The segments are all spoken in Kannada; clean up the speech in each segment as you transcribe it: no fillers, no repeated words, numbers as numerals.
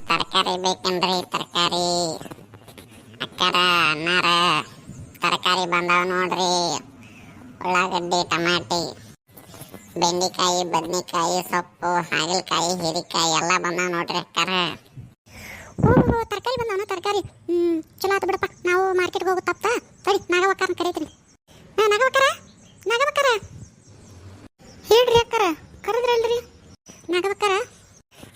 ತರಕಾರಿ ಬೇಕೇನ್ರಿ? ತರಕಾರಿ ಅಕ್ಕಾರ ಅನ್ನಾರ ತರಕಾರಿ ಬಂದಾವ ನೋಡ್ರಿ. ಉಳ್ಳಾಗಡ್ಡಿ, ಟಮಾಟಿ, ಬೆಂಡೆಕಾಯಿ, ಬದ್ನಿಕಾಯಿ, ಸೊಪ್ಪು, ಹಾಗಲಕಾಯಿ, ಹೀರೆಕಾಯಿ ಎಲ್ಲ ಬಂದಾವ ನೋಡ್ರಿ ಅಕ್ಕಾರ. ಓಹೋ, ತರಕಾರಿ ಬಂದವನ ತರಕಾರಿ. ಚಲೋ ಆತು ಬಿಡಪ್ಪ. ನಾವು ಮಾರ್ಕೆಟ್ಗೆ ಹೋಗೋ ತಪ್ಪ ಸರಿ. ನಾಗವಕ್ಕಾರನ ಕರೀತೀನಿ. ನಾಗವಕ್ಕಾರ, ನಾಗವಕ್ಕಾರ ಹೇಳ್ರಿ ಅಕ್ಕಾರ. ಕರೆದ್ರಲ್ರಿ ನಾಗವಕ್ಕಾರ.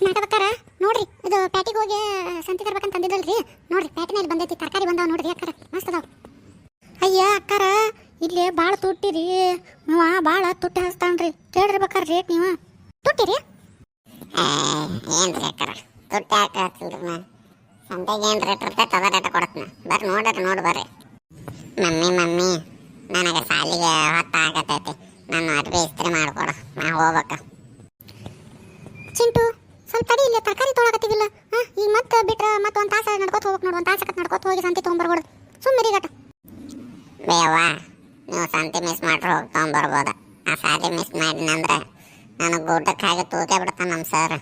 ನಾಗವಕ್ಕಾರ ನೋಡ್ರಿ, ಇದು ಪ್ಯಾಟಿಗೆ ಹೋಗಿ ಸಂತಿ ತರ್ಬೇಕಂತ ಅಂದಿದ್ದಲ್ರಿ. ನೋಡ್ರಿ ಪ್ಯಾಟಿ ಮೇಲೆ ಬಂದೈತಿ, ತರಕಾರಿ ಬಂದಾವ ನೋಡ್ರಿ ಅಕ್ಕಾರ. ಮಸ್ತ್ ಅದಾವ. ಅಯ್ಯ ಅಕ್ಕಾರ, ಇಲ್ಲಿ ಭಾಳ ತುಟ್ಟಿರಿ ನೀವು. ಭಾಳ ತುಟ್ಟಿ ಹಚ್ತಾನ್ರಿ. ಕೇಳಿರ್ಬೇಕಾರ ರೇಟ್ ನೀವು. ತುಟ್ಟಿರಿ ಏನ್ರಿ ಅಕ್ಕಾರ? ತುಟ್ಟಿ ಹಾಕಲ್ರಿ ನಾ. ಸಂತೆಗೆ ಏನು ರೇಟ್ ಇರ್ತೈತೆ ಅದ ರೇಟ್ ಕೊಡ್ತೀನಿ. ಬರ್ರಿ ನೋಡ್ರಿ, ನೋಡಿ ಬರ್ರಿ. ಮಮ್ಮಿ ನನಗೆ ಸಾಲಿಗೆ ಹೊತ್ತು ಆಗತೈತಿ. ನಾನು ಅರ್ಬಿ ಇಸ್ತ್ರಿ ಮಾಡಿಕೊಡು, ನಾ ಹೋಗ್ಬೇಕು. ಚಿಂಟು ಸ್ವಲ್ಪ ತಡಿ, ಇಲ್ಲಿ ತರಕಾರಿ ತೊಗೊಳಕತ್ತೀವಿಲ್ಲ. ಈಗ ಮತ್ತೆ ಬಿಟ್ರೆ ಮತ್ತೆ ಒಂದು ತಾಸು ನಡ್ಕೋತ ಹೋಗ್ಬೇಕು ನೋಡಿ. ಒಂದು ತಾಸಕ್ಕೆ ನಡ್ಕೋತ ಹೋಗಿ ಸಂತಿ ತೊಗೊಂಬರ್ಬೋದು. ಸುಮ್ಮನೆ ಗಟ ಬೇವ, ನೀವು ಸಂತೆ ಮಿಸ್ ಮಾಡ್ರೆ ಹೋಗಿ ತೊಗೊಂಬರ್ಬೋದು. ಆ ಸಾಲಿ ಮಿಸ್ ಮಾಡಿನಂದ್ರೆ ನನಗೆ ಊಟಕ್ಕಾಗಿ ತೂಕೆ ಬಿಡ್ತಾನೆ ನಮ್ಮ ಸರ್.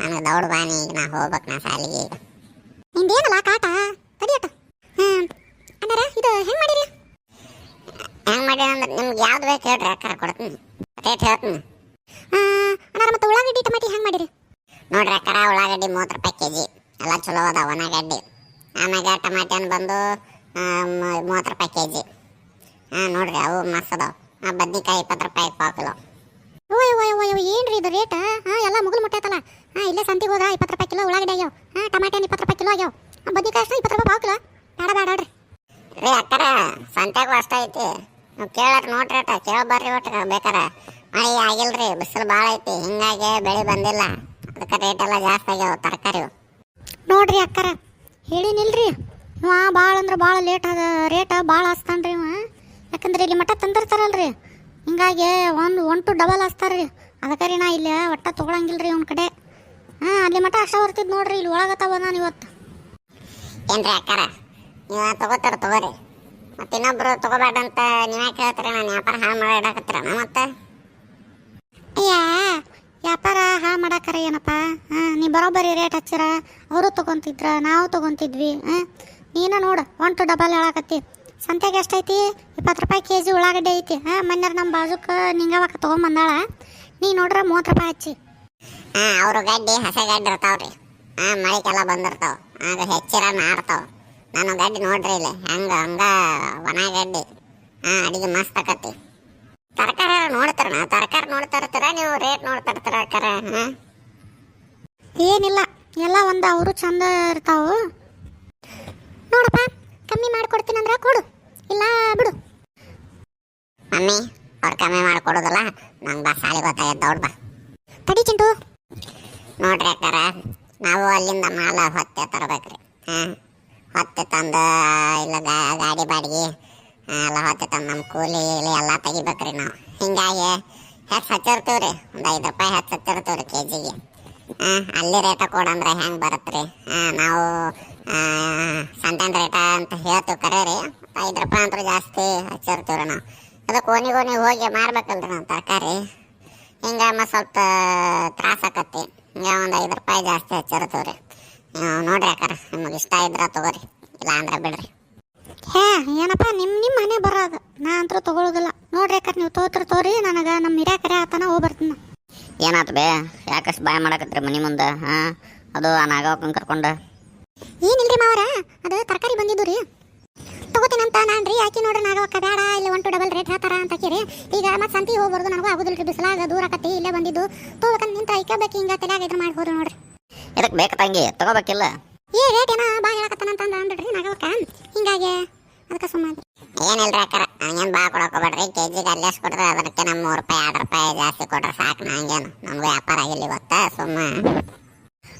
ನನಗೆ ದೌಡ್ ಬಾನಿ, ಈಗ ನಾ ಹೋಗ್ಬೇಕು ನಾ ಸಾಲಿಗೆ. ಈಗ ನಿಂದೇನಲ್ಲ ಕಾಟ ತಡಿಯಟ. ಅಣ್ಣಾರ ಇದು ಹೆಂಗೆ ಮಾಡಿರಿ? ಹೆಂಗೆ ಮಾಡಿ ಅಂದ್ರೆ ನಿಮ್ಗೆ ಯಾವ್ದು ಬೇಕು ಹೇಳ್ರಿ ಅಕ್ಕಾರ, ಕೊಡ್ತೀನಿ. ರೇಟ್ ಹೇಳ್ತೀನಿ. ಅಣ್ಣಾರ ಮತ್ತೆ ಉಳ್ಳಾಗಡ್ಡಿ, ಟಮಾಟಿ ಹೆಂಗೆ ಮಾಡಿರಿ? ನೋಡ್ರಿ ಅಕ್ಕಾರ, ಉಳ್ಳಾಗಡ್ಡಿ 30 ರೂಪಾಯಿ ಕೆಜಿ, ಎಲ್ಲ ಚಲೋ ಅದಾವ ಒಣಗಡ್ಡಿ. ಆಮ್ಯಾಗ ಟಮಾಟಿ ಅನ್ನು ಬಂದು 30 ರೂಪಾಯಿ ಕೆಜಿ. ನೋಡ್ರಿ ಅವು ಮಸ್ತ್ ಅದಾವ. ಬದ್ನಿಕಾಯಿ 20 ರೂಪಾಯಿ ಪಾವು ಕಿಲೋ. ಓಯ್ ಏನ್ರಿ ಇದು ರೇಟ್? ಎಲ್ಲ ಮುಗಿಲು ಮುಟ್ಟೈತಲ್ಲ. ಇಲ್ಲೇ ಸಂತಿಗೆ ಹೋದ 20 ರೂಪಾಯಿ ಕಿಲೋ ಉಳ್ಳಾಗಡ್ಡಿ ಆಗ್ಯಾವ. ಟಮಾಟಿ 20 ರೂಪಾಯಿ ಕಿಲೋ ಆಗ್ಯಾವ. ಬದ್ನಿಕಾಯಿ ಅಷ್ಟು 20 ರೂಪಾಯಿ ಪಾವು ಕಿಲೋ. ಬೇಡ ರೀ ಅಕ್ಕಾರ, ಸಂತ್ಯಾಗೂ ಅಷ್ಟ ಐತಿ. ನೀವು ಕೇಳಕ್ ನೋಡ್ರಿ ಅಟ, ಕೇಳ ಬರ್ರಿ ಒಟ್ಟು. ಬೇಕಾರ ಮಳೆ ಆಗಿಲ್ರಿ, ಬಿಸಿಲು ಭಾಳ ಐತಿ, ಹಿಂಗಾಗಿ ಬೆಳೆ ಬಂದಿಲ್ಲ. ಅದಕ್ಕೆ ರೇಟ್ ಎಲ್ಲ ಜಾಸ್ತಿ ಆಗ್ಯಾವ ತರಕಾರಿ. ನೋಡ್ರಿ ಅಕ್ಕಾರ, ಹೇಳಿನಿಲ್ರಿ ಇವ ಭಾಳ ಅಂದ್ರೆ ಭಾಳ ರೇಟ್ ಭಾಳ ಹಚ್ತಾನ್ರಿ ಇವ. ಯಾಕಂದ್ರೆ ಇಲ್ಲಿ ಮಟ್ಟ ತಂದಿರ್ತಾರಲ್ರಿ, ಹಿಂಗಾಗಿ ಒಂದು ಡಬಲ್ ಹಚ್ತಾರ್ರಿ. ಅದಕ್ಕೆ ನಾ ಇಲ್ಲಿ ಒಟ್ಟ ತೊಗೊಳಂಗಿಲ್ರಿ ಅವ್ನ ಕಡೆ. ಅಲ್ಲಿ ಮಟ್ಟ ಅಷ್ಟ ಬರ್ತಿದ್ ನೋಡ್ರಿ. ಇಲ್ಲಿ ಒಳಗತ್ತಾವ ನಾನು ಇವತ್ತು. ಏನ್ರಿ ಅಕ್ಕಾರ, ನೀವು ತಗೋತಾರ ತಗೋರಿ. ಮತ್ತೆ ಇನ್ನೊಬ್ರು ತಗೋಬೇಡಂತ ನೀವೇ ಕೇಳ್ತೀರ? ನಾನು ವ್ಯಾಪಾರ ಹಾಳು ಮಾಡಿಡಕತ್ತೀರ ಮತ್ತೆ? ಅಯ್ಯ, ವ್ಯಾಪಾರ ಹಾಳು ಮಾಡಾಕರ ಏನಪ್ಪ? ನೀ ಬರೋಬ್ಬರಿ ರೇಟ್ ಹಚ್ಚಿರ, ಅವರು ತೊಗೊಂತಿದ್ರ, ನಾವು ತೊಗೊಂತಿದ್ವಿ. ನೀನ ನೋಡು ಒಂದು ಡಬಲ್ ಹೇಳಾಕತ್ತಿ. ಸಂತ್ಯಾಗ ಎಷ್ಟೈತಿ? 20 ರೂಪಾಯಿ ಕೆಜಿ ಉಳ್ಳಾಗಡ್ಡಿ ಐತಿ. ಮೊನ್ನೆ ನಮ್ಮ ಬಾಜುಕ್ಕೆ ನಿಂಗವಕ್ಕ ತೊಗೊಂಬಂದಾಳ. ನೀ ನೋಡ್ರೆ 30 ರೂಪಾಯಿ ಹಚ್ಚಿ. ಅವರು ಗಡ್ಡಿ ಹಸೆ ಗಡ್ಡಿ ಇರ್ತಾವ್ರಿ. ಮಳಿಗೆಲ್ಲ ಬಂದಿರ್ತಾವ, ಆಗ ಹೆಚ್ಚಿರ ನಾರ್ತಾವ. ನಾನು ಗಡ್ಡಿ ನೋಡ್ರಿ ಇಲ್ಲಿ ಹಂಗ ಒಣ ಗಡ್ಡಿ. ಅಡಿಗೆ ಮಸ್ತ್ ಆಕತಿ. ತರಕಾರಿ ನೋಡ್ತಾರ, ತರಕಾರಿ ನೋಡ್ತಾ ಇರ್ತೀರ ನೀವು, ರೇಟ್ ನೋಡ್ತಾ ಇರ್ತೀರ ಅಕ್ಕಾರ? ಏನಿಲ್ಲ, ಎಲ್ಲ ಒಂದು ಅವರು ಚಂದ ಇರ್ತಾವು. ನೋಡಪ್ಪ, ಕಮ್ಮಿ ಮಾಡ್ಕೊಡ್ತೀನಿ ಅಂದ್ರೆ ಕೊಡು, ಇಲ್ಲ ಬಿಡು. ಮಮ್ಮಿ ಅವ್ರು ಕಮ್ಮಿ ಮಾಡಿಕೊಡೋದಲ್ಲ, ನಂಗೆ ಬಾ ಸಾಲಿಗೆ ಗೊತ್ತಾಗೈತೆ, ದೌಡ್ ಬಾ. ತಡಿ ಚಿಂಟು. ನೋಡ್ರಿ ಅಕ್ಕಾರ, ನಾವು ಅಲ್ಲಿಂದ ಮಾಲ ಹೊತ್ತೆ ತರಬೇಕ್ರಿ. ಹೊತ್ತೆ ತಂದು ಇಲ್ಲ ಗಾಡಿ ಬಾಡಿಗೆ ಎಲ್ಲ ಹೊತ್ತೆ ತಂದು ನಮ್ಮ ಕೂಲಿ ಇಲ್ಲಿ ಎಲ್ಲ ತೆಗಿಬೇಕ್ರಿ ನಾವು. ಹಿಂಗಾಗಿ ಹೆಚ್ಚು ಹಚ್ಚಿರ್ತೀವ್ರಿ, ಒಂದು 5 ರೂಪಾಯಿ ಹೆಚ್ಚು ಹಚ್ಚಿರ್ತೀವ್ರಿ ಕೆಜಿಗೆ. ಅಲ್ಲಿ ರೇಟ ಕೊಡಂದ್ರೆ ಹೆಂಗೆ ಬರುತ್ತೆ ರೀ? ನಾವು ಸಂತಾನ ರೇಟ ಅಂತ ಹೇಳ್ತೀವಿ ಕರೆ ರೀ. 5 ರೂಪಾಯಿ ಅಂತೂ ಜಾಸ್ತಿ ಹಚ್ಚಿರ್ತೀವ್ರಿ ನಾವು. ಅದಕ್ಕೆ ಓಣಿಗೆ ಹೋಗಿ ಮಾರ್ಬೇಕಲ್ರಿ ನಾವು ತರಕಾರಿ. ಹಿಂಗೆ ಮತ್ತು ಸ್ವಲ್ಪ ತ್ರಾಸ ಆಕತಿ. ಹಿಂಗೆ ಒಂದು 5 ರೂಪಾಯಿ ಜಾಸ್ತಿ ಹಚ್ಚಿರ್ತೀವ್ರಿ. ನೋಡ್ರಿ ಅಕ್ಕಾರ, ನಿಮಗೆ ಇಷ್ಟ ಇದ್ರೆ ತಗೋರಿ, ಇಲ್ಲ ಅಂದ್ರೆ ಬಿಡ್ರಿ. ಏನಪ್ಪ ನಿಮ್ಮ ಮನೆ ಬರೋದು, ನಾ ಅಂತೂ ತೊಗೊಳೋದಿಲ್ಲ. ನೋಡ್ರಿ ಅಕ್ಕಾರ, ನೀವು ತೋರಿ, ನನಗೆ ನಮ್ಮ ಹಿರಿಯಕರೆ ಆತನ ಹೋಗಿ ಬರ್ತೀನಿ. ಏನಾಯ್ತು ಬೇ, ಯಾಕಷ್ಟು ಬಾಯ್ ಮಾಡಕತ್ರಿ ಮನೆ ಮುಂದೆ? ಅದು ನಾಗವಕ್ಕನ ಕರ್ಕೊಂಡು? ಏನಿಲ್ರಿ ಮಾವರ, ಅದು ತರಕಾರಿ ಬಂದಿದ್ದು ರೀ, ತಗೋತೀನಂತ ನಾನು ರೀ. ಆಕಿ ನೋಡ್ರಿ ನಾಗವಕ್ಕ ಬೇಡ, ಇಲ್ಲಿ 1 ಡಬಲ್ ರೇಟ್ ಹೇಳ್ತಾರ ಅಂತ ಹಾಕಿರಿ. ಈಗ ಮತ್ತೆ ಸಂತಿ ಹೋಗ್ಬಾರ್ದು, ನನಗೂ ಆಗೋದಿಲ್ಲ ರೀ, ಬಿಸಿಲಾಗ ದೂರ ಆಕತಿ. ಇಲ್ಲೇ ಬಂದಿದ್ದು ತಗೋಬೇಕಂತ ನಿಂತ ಐಕಬೇಕು. ಹಿಂಗೆ ತಲೆಯಾಗ ಇದ್ರ ಮಾಡಿ ಹೋದ್ರಿ ನೋಡ್ರಿ. ಇದಕ್ಕೆ ಬೇಕು ತಂಗಿ, ತಗೋಬೇಕಿಲ್ಲ? ರೇಟ್ ಏನೋ ಬಾ ಹೇಳಕತ್ತಾನಂತ ಅಂದ್ರಿ ನಾಗವಕ್ಕ, ಹಿಂಗಾಗಿ ಅದಕ್ಕೆ ಸುಮ್ಮನೆ. ಏನಿಲ್ರಿ ಅಕ್ಕಾರ, ನನಗೇನು ಭಾಳ ಕೊಡೋಕೋಬೇಡ್ರಿ. ಕೆಜಿಗೆ ಅಲ್ಲೇ ಕೊಡ್ರಿ, ಅದಕ್ಕೆ ನಮ್ಮ 3 ರೂಪಾಯಿ 2 ರೂಪಾಯಿ ಜಾಸ್ತಿ ಕೊಡ್ರಿ ಸಾಕು. ನಂಗೇನು ನಮಗೂ ವ್ಯಾಪಾರ ಆಗಿಲ್ಲ ಇವತ್ತು. ಸುಮ್ಮ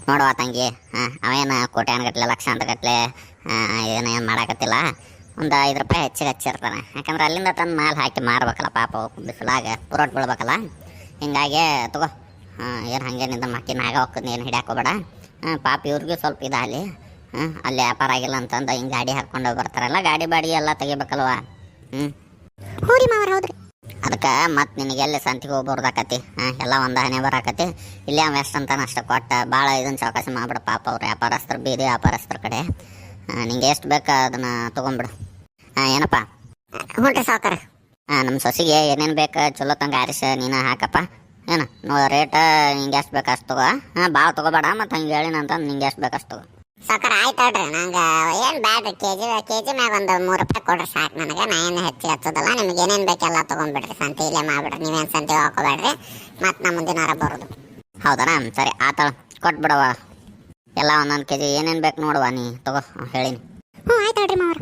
ನೋಡುವ ತಂಗಿ, ಅವೇನು ಕೋಟ್ಯಾನುಗಟ್ಲೆ ಲಕ್ಷಾಂತಗಟ್ಲೆ ಏನು ಮಾಡಾಕತ್ತಿಲ್ಲ. ಒಂದು 5 ರೂಪಾಯಿ ಹೆಚ್ಚಿಗೆ ಹಚ್ಚಿರ್ತಾನೆ. ಯಾಕಂದ್ರೆ ಅಲ್ಲಿಂದ ತಂದು ಮಾಲ್ ಹಾಕಿ ಮಾರ್ಬೇಕಲ್ಲ, ಪಾಪ ಬಿಸಿಲಾಗ ಪುರೋಟ್ ಬೀಳ್ಬೇಕಲ್ಲ. ಹಿಂಗಾಗಿ ತಗೋ. ಏನು ಹಾಗೇನಿಂದ ಮಕ್ಕಿ ನಾಗ ಹೋಗ್ತೀನಿ, ಏನು ಹಿಡಿಯಾಕೋಬೇಡ. ಪಾಪ ಇವ್ರಿಗೂ ಸ್ವಲ್ಪ ಇದಾಗಲಿ. ಅಲ್ಲಿ ವ್ಯಾಪಾರ ಆಗಿಲ್ಲ ಅಂತಂದು ಹಿಂಗೆ ಗಾಡಿ ಹಾಕ್ಕೊಂಡು ಬರ್ತಾರಲ್ಲ, ಗಾಡಿ ಬಾಡಿ ಎಲ್ಲ ತೆಗಿಬೇಕಲ್ವ. ಹೌದ್ರಿ ಮಾವರ, ಹೌದ್ರಿ. ಅದಕ್ಕೆ ಮತ್ತೆ ನಿನಗೆ ಎಲ್ಲಿ ಸಂತಿಗೆ ಹೋಗ್ಬಾರ್ದಾಕತಿ ಎಲ್ಲ ಒಂದು ಹಣೆ ಬರಾಕತಿ ಇಲ್ಲೇ ಅವ ಎಷ್ಟು ಅಂತಾನೆ ಅಷ್ಟು ಕೊಟ್ಟ ಭಾಳ ಇದನ್ನು ಚೌಕಾಸಿ ಮಾಡ್ಬಿಡು ಪಾಪ ಅವ್ರು ವ್ಯಾಪಾರಸ್ಥರು ಬೀದಿ ವ್ಯಾಪಾರಸ್ಥರ ಕಡೆ ನಿಂಗೆ ಎಷ್ಟು ಬೇಕು ಅದನ್ನು ತೊಗೊಂಬಿಡು ಏನಪ್ಪ ಹ್ಞೂ ರೀ ಸಾವ್ಕಾರ. ನಮ್ಮ ಸೊಸಿಗೆ ಏನೇನು ಬೇಕು ಚಲೋ ತಂಗ ಆರಿಸ ನೀನು ಹಾಕಪ್ಪ ಏನು ರೇಟ್ ನಿಂಗೆ ಎಷ್ಟು ಬೇಕು ಅಷ್ಟು ತಗೋ ಭಾಳ ತೊಗೋಬೇಡ ಮತ್ತು ಹಂಗೆ ಹೇಳಿನಂತ ನಿಂಗೆ ಎಷ್ಟು ಬೇಕು ಅಷ್ಟು ತಗೋ. ಸಾವ್ಕಾರ ಆಯ್ತು ಹೇಳ್ರಿ, ನಂಗೆ ಏನು ಬ್ಯಾಡ್ರಿ, ಕೆ ಜಿ ಮ್ಯಾಗ ಒಂದು 3 ರೂಪಾಯಿ ಕೊಡ್ರಿ ಸಾಕು ನನಗೆ. ನಾ ಏನು ಹೆಚ್ಚಿಗೆ ಹಚ್ಚೋದಲ್ಲ, ನಿಮ್ಗೆ ಏನೇನು ಬೇಕೆಲ್ಲ ತೊಗೊಂಡ್ಬಿಡ್ರಿ, ಸಂತೆ ಇಲ್ಲೇ ಮಾಡಿಬಿಡ್ರಿ, ನೀವೇನು ಸಂತೆ ಹಾಕೋಬೇಡ್ರಿ, ಮತ್ತು ನಮ್ಮ ಮುಂದಿನಾರ ಬರೋದು. ಹೌದಾ ಸರಿ ಆತಳ ಕೊಟ್ಬಿಡವ ಎಲ್ಲ ಒಂದೊಂದು ಕೆ ಜಿ ಏನೇನು ಬೇಕು ನೋಡುವ ನೀ ತಗೋ ಹೇಳಿನಿ. ಹ್ಞೂ ಆಯ್ತು ಹೇಳ್ರಿ ಮಾವ್ರ.